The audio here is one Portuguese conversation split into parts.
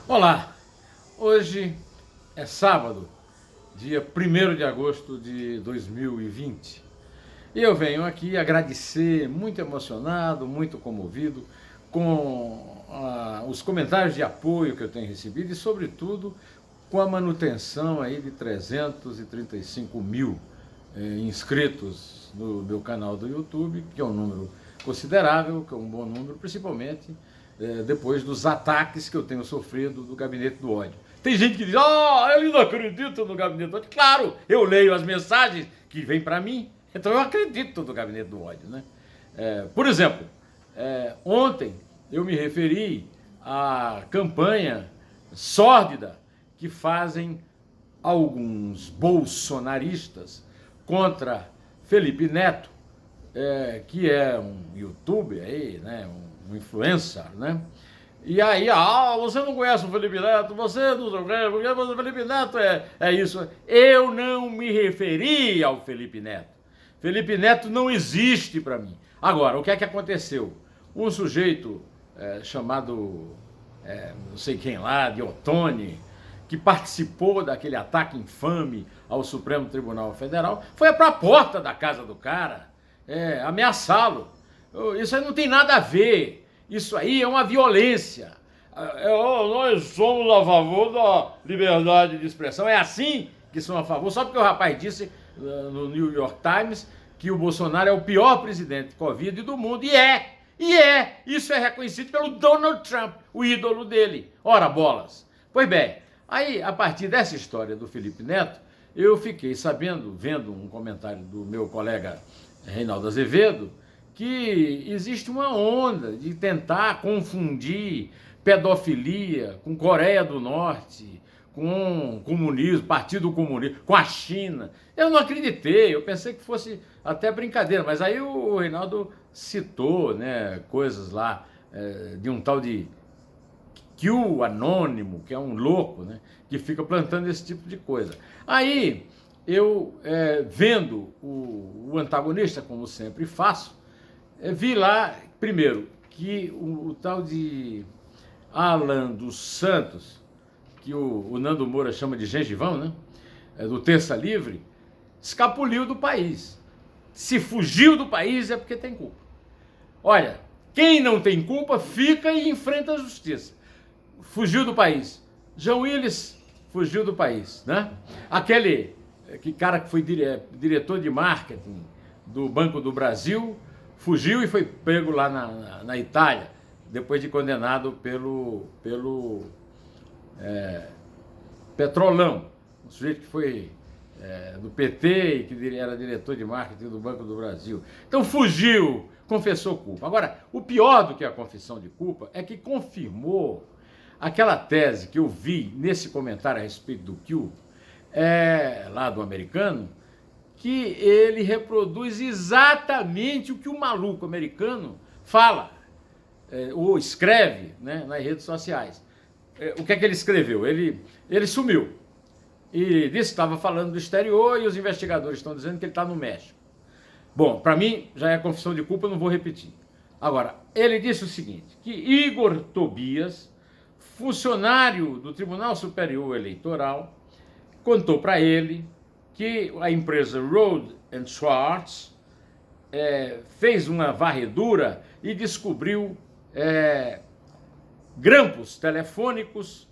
Olá, hoje é sábado, dia 1º de agosto de 2020. E eu venho aqui agradecer, muito emocionado, muito comovido, com os comentários de apoio que eu tenho recebido e, sobretudo, com a manutenção aí de 335 mil inscritos no meu canal do YouTube, que é um número considerável, que é um bom número, principalmente depois dos ataques que eu tenho sofrido do Gabinete do Ódio. Tem gente que diz, eu não acredito no Gabinete do Ódio. Claro, eu leio as mensagens que vêm para mim, então eu acredito no Gabinete do Ódio, né? Por exemplo, ontem eu me referi à campanha sórdida que fazem alguns bolsonaristas contra Felipe Neto, que é um youtuber aí, né, um influencer, né? E aí, você não conhece o Felipe Neto, você não conhece, porque o Felipe Neto é isso. Eu não me referi ao Felipe Neto. Felipe Neto não existe para mim. Agora, o que é que aconteceu? Um sujeito chamado, não sei quem lá, de Ottoni, que participou daquele ataque infame ao Supremo Tribunal Federal, foi para a porta da casa do cara, ameaçá-lo. Isso aí não tem nada a ver. Isso aí é uma violência. Nós somos a favor da liberdade de expressão. É assim que são a favor. Só porque o rapaz disse no New York Times que o Bolsonaro é o pior presidente Covid do mundo. Isso é reconhecido pelo Donald Trump, o ídolo dele. Ora, bolas. Pois bem, aí a partir dessa história do Felipe Neto, eu fiquei sabendo, vendo um comentário do meu colega Reinaldo Azevedo, que existe uma onda de tentar confundir pedofilia com Coreia do Norte, com comunismo, Partido Comunista, com a China. Eu não acreditei, eu pensei que fosse até brincadeira, mas aí o Reinaldo citou, né, coisas lá de um tal de Q anônimo, que é um louco, né, que fica plantando esse tipo de coisa. Aí eu, vendo o antagonista, como sempre faço, vi lá, primeiro, que o tal de Alan dos Santos, que o Nando Moura chama de gengivão, né? Do Terça Livre, escapuliu do país. Se fugiu do país é porque tem culpa. Olha, quem não tem culpa fica e enfrenta a justiça. Fugiu do país. João Willis fugiu do país, né? Aquele cara que foi diretor de marketing do Banco do Brasil, fugiu e foi pego lá na Itália, depois de condenado pelo Petrolão, um sujeito que foi do PT e que era diretor de marketing do Banco do Brasil. Então fugiu, confessou culpa. Agora, o pior do que a confissão de culpa é que confirmou aquela tese que eu vi nesse comentário a respeito do Q, lá do americano, que ele reproduz exatamente o que o maluco americano fala, ou escreve, né, nas redes sociais. O que é que ele escreveu? Ele sumiu e disse que estava falando do exterior e os investigadores estão dizendo que ele está no México. Bom, para mim já é confissão de culpa, eu não vou repetir. Agora, ele disse o seguinte, que Igor Tobias, funcionário do Tribunal Superior Eleitoral, contou para ele que a empresa Road and Schwartz fez uma varredura e descobriu grampos telefônicos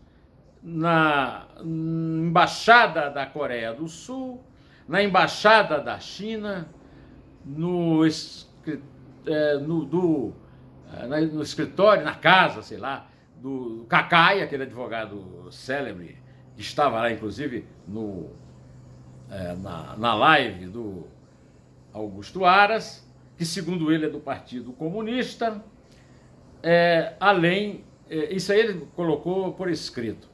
na embaixada da Coreia do Sul, na embaixada da China, no escritório, na casa, sei lá, do Cacai, aquele advogado célebre, que estava lá, inclusive, na live do Augusto Aras, que segundo ele é do Partido Comunista, isso aí ele colocou por escrito.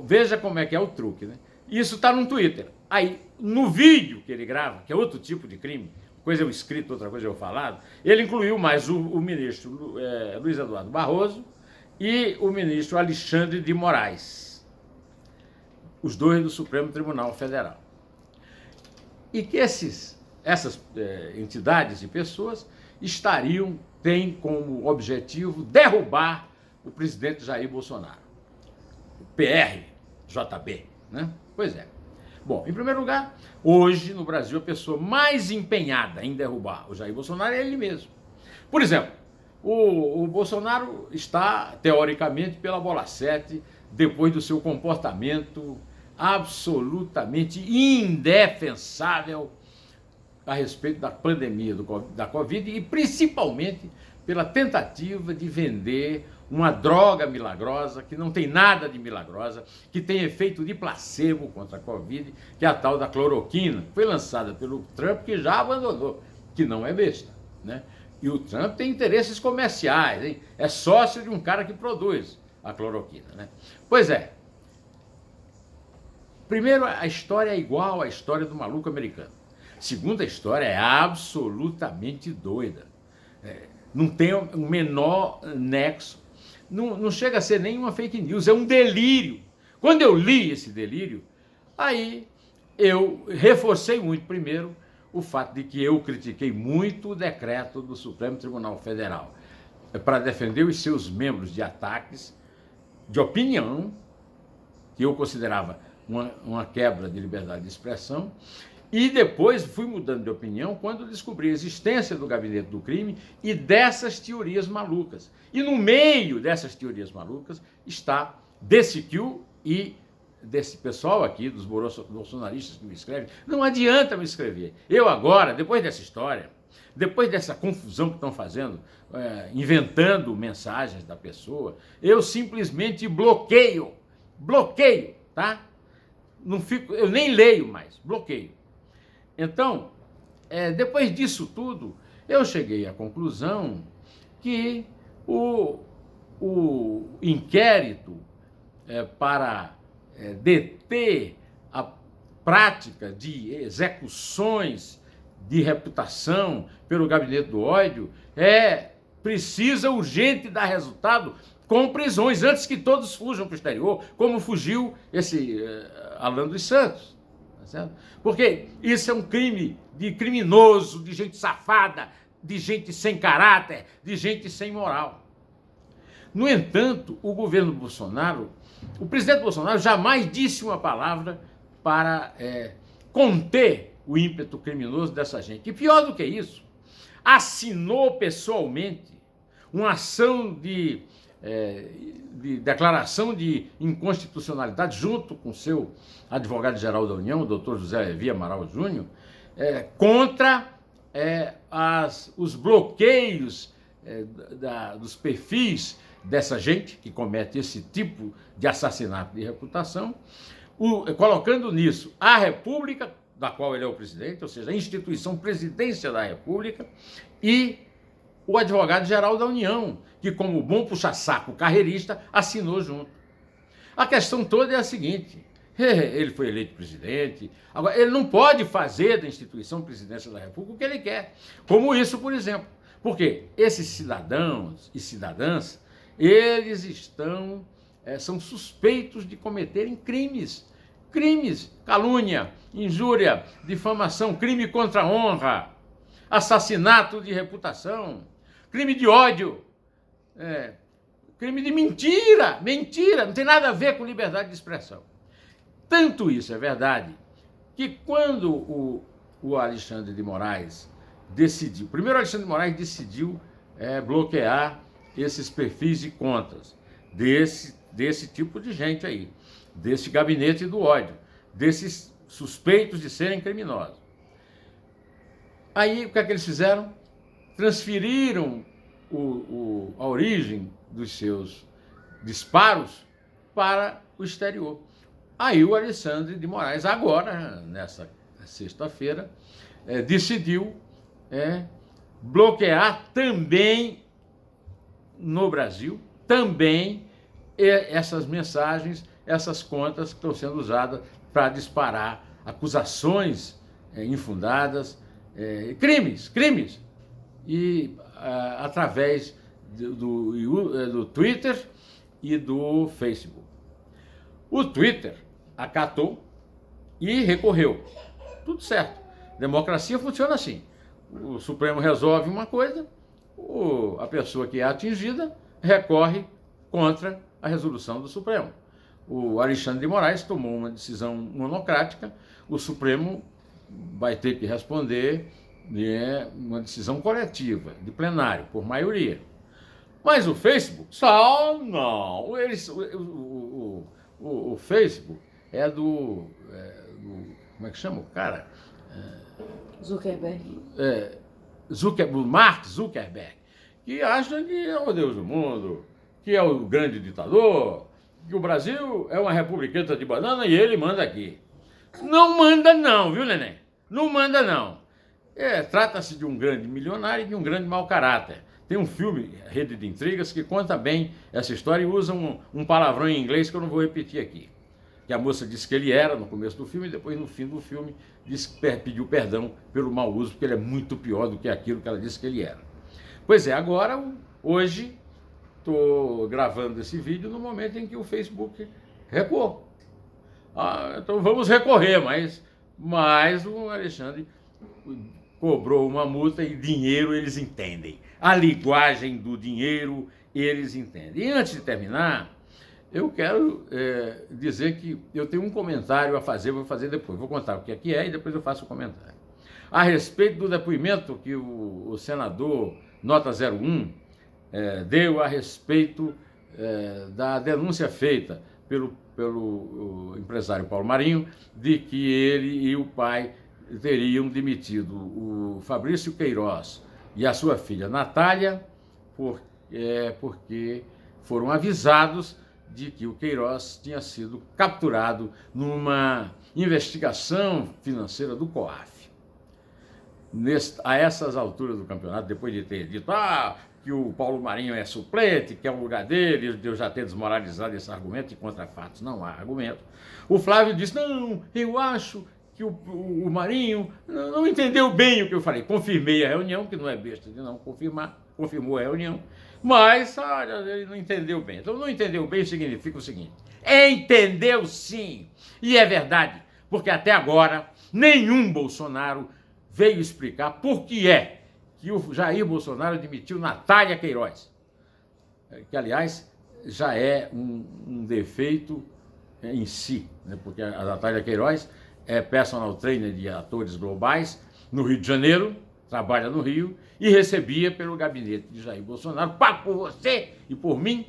Veja como é que é o truque, né? Isso está no Twitter. Aí, no vídeo que ele grava, que é outro tipo de crime, coisa é o escrito, outra coisa é o falado, ele incluiu mais o ministro Luiz Eduardo Barroso e o ministro Alexandre de Moraes, os dois do Supremo Tribunal Federal. E que essas entidades e pessoas têm como objetivo derrubar o presidente Jair Bolsonaro. PR, JB, né? Pois é. Bom, em primeiro lugar, hoje no Brasil a pessoa mais empenhada em derrubar o Jair Bolsonaro é ele mesmo. Por exemplo, o Bolsonaro está, teoricamente, pela bola 7, depois do seu comportamento absolutamente indefensável a respeito da pandemia da Covid e principalmente pela tentativa de vender uma droga milagrosa, que não tem nada de milagrosa, que tem efeito de placebo contra a Covid, que é a tal da cloroquina, foi lançada pelo Trump, que já abandonou, que não é besta, né? E o Trump tem interesses comerciais, hein? É sócio de um cara que produz a cloroquina, né? Pois é. Primeiro, a história é igual à história do maluco americano. Segundo, a história é absolutamente doida. Não tem o menor nexo. Não chega a ser nenhuma fake news, é um delírio. Quando eu li esse delírio, aí eu reforcei muito, primeiro, o fato de que eu critiquei muito o decreto do Supremo Tribunal Federal para defender os seus membros de ataques de opinião, que eu considerava uma quebra de liberdade de expressão, e depois fui mudando de opinião quando descobri a existência do gabinete do crime e dessas teorias malucas. E no meio dessas teorias malucas está desse Q e desse pessoal aqui, dos bolsonaristas que me escrevem. Não adianta me escrever. Eu agora, depois dessa história, depois dessa confusão que estão fazendo, inventando mensagens da pessoa, eu simplesmente bloqueio, tá? Não fico, eu nem leio mais, bloqueio. Então, depois disso tudo, eu cheguei à conclusão que o inquérito para deter a prática de execuções de reputação pelo gabinete do ódio precisa urgente dar resultado com prisões, antes que todos fujam para o exterior, como fugiu esse Alan dos Santos. Certo? Porque isso é um crime de criminoso, de gente safada, de gente sem caráter, de gente sem moral. No entanto, o governo Bolsonaro, o presidente Bolsonaro jamais disse uma palavra para conter o ímpeto criminoso dessa gente. E pior do que isso, assinou pessoalmente uma ação de declaração de inconstitucionalidade junto com seu advogado-geral da União, o doutor José Levi Amaral Júnior, contra os bloqueios dos perfis dessa gente que comete esse tipo de assassinato de reputação, colocando nisso a República, da qual ele é o presidente, ou seja, a instituição Presidência da República, e o advogado-geral da União, que, como bom puxa-saco carreirista, assinou junto. A questão toda é a seguinte: ele foi eleito presidente, agora ele não pode fazer da instituição Presidência da República o que ele quer. Como isso, por exemplo. Porque esses cidadãos e cidadãs, eles são suspeitos de cometerem crimes. Crimes, calúnia, injúria, difamação, crime contra a honra, assassinato de reputação, crime de ódio, crime de mentira, não tem nada a ver com liberdade de expressão. Tanto isso é verdade, que quando o Alexandre de Moraes decidiu, primeiro o Alexandre de Moraes decidiu bloquear esses perfis e contas desse tipo de gente aí, desse gabinete do ódio, desses suspeitos de serem criminosos. Aí o que é que eles fizeram? Transferiram a origem dos seus disparos para o exterior. Aí o Alexandre de Moraes, agora, nessa sexta-feira, decidiu bloquear também no Brasil, também essas mensagens, essas contas que estão sendo usadas para disparar acusações infundadas, crimes, e através do Twitter e do Facebook. O Twitter acatou e recorreu. Tudo certo. Democracia funciona assim. O Supremo resolve uma coisa, a pessoa que é atingida recorre contra a resolução do Supremo. o Alexandre de Moraes tomou uma decisão monocrática, o Supremo vai ter que responder uma decisão coletiva, de plenário, por maioria. Mas o Facebook, só não. O Facebook é do. Como é que chama o cara? Zuckerberg. Mark Zuckerberg, que acha que é o Deus do mundo, que é o grande ditador, que o Brasil é uma republiqueta de banana e ele manda aqui. Não manda não, viu, neném? Não manda não. Trata-se de um grande milionário e de um grande mau caráter. Tem um filme, Rede de Intrigas, que conta bem essa história e usa um palavrão em inglês que eu não vou repetir aqui. Que a moça disse que ele era no começo do filme e depois no fim do filme pediu perdão pelo mau uso, porque ele é muito pior do que aquilo que ela disse que ele era. Pois é, agora, hoje, estou gravando esse vídeo no momento em que o Facebook recuou. Então vamos recorrer, mas o Alexandre cobrou uma multa e dinheiro eles entendem. A linguagem do dinheiro eles entendem. E antes de terminar, eu quero dizer que eu tenho um comentário a fazer, vou fazer depois. Vou contar o que é e depois eu faço o comentário. A respeito do depoimento que o senador Nota 01 deu a respeito da denúncia feita pelo empresário Paulo Marinho, de que ele e o pai teriam demitido o Fabrício Queiroz e a sua filha Natália, porque foram avisados de que o Queiroz tinha sido capturado numa investigação financeira do COAF. A essas alturas do campeonato, depois de ter dito que o Paulo Marinho é suplente, que é o lugar dele, de eu já ter desmoralizado esse argumento, e contra fatos não há argumento, o Flávio disse, não, eu acho que o Marinho não entendeu bem o que eu falei. Confirmei a reunião, que não é besta de não confirmar, confirmou a reunião, mas ele não entendeu bem. Então, não entendeu bem significa o seguinte, entendeu sim, e é verdade, porque até agora nenhum Bolsonaro veio explicar por que é que o Jair Bolsonaro admitiu Natália Queiroz, que, aliás, já é um defeito em si, né? Porque a Natália Queiroz é personal trainer de atores globais no Rio de Janeiro, trabalha no Rio, e recebia pelo gabinete de Jair Bolsonaro, por você e por mim,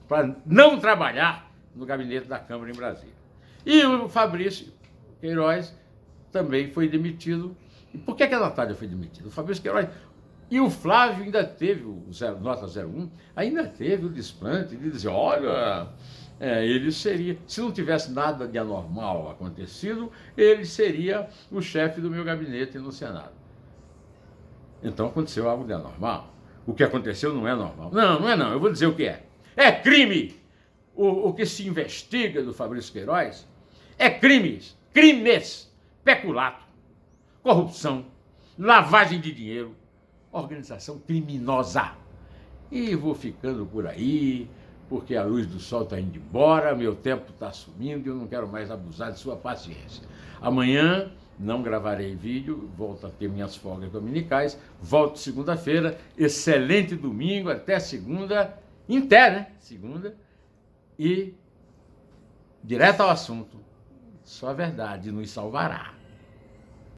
para não trabalhar no gabinete da Câmara em Brasília. E o Fabrício Queiroz também foi demitido. E por que a Natália foi demitida? O Fabrício Queiroz e o Flávio ainda teve, Nota 01, ainda teve o desplante de dizer, olha, ele seria, se não tivesse nada de anormal acontecido, ele seria o chefe do meu gabinete no Senado. Então aconteceu algo de anormal. O que aconteceu não é normal. Não é não, eu vou dizer o que é. É crime! O que se investiga do Fabrício Queiroz é crimes, peculato, corrupção, lavagem de dinheiro, organização criminosa. E vou ficando por aí, porque a luz do sol está indo embora, meu tempo está sumindo e eu não quero mais abusar de sua paciência. Amanhã não gravarei vídeo, volto a ter minhas folgas dominicais, volto segunda-feira, excelente domingo, até segunda, né? Segunda, e direto ao assunto, só a verdade nos salvará.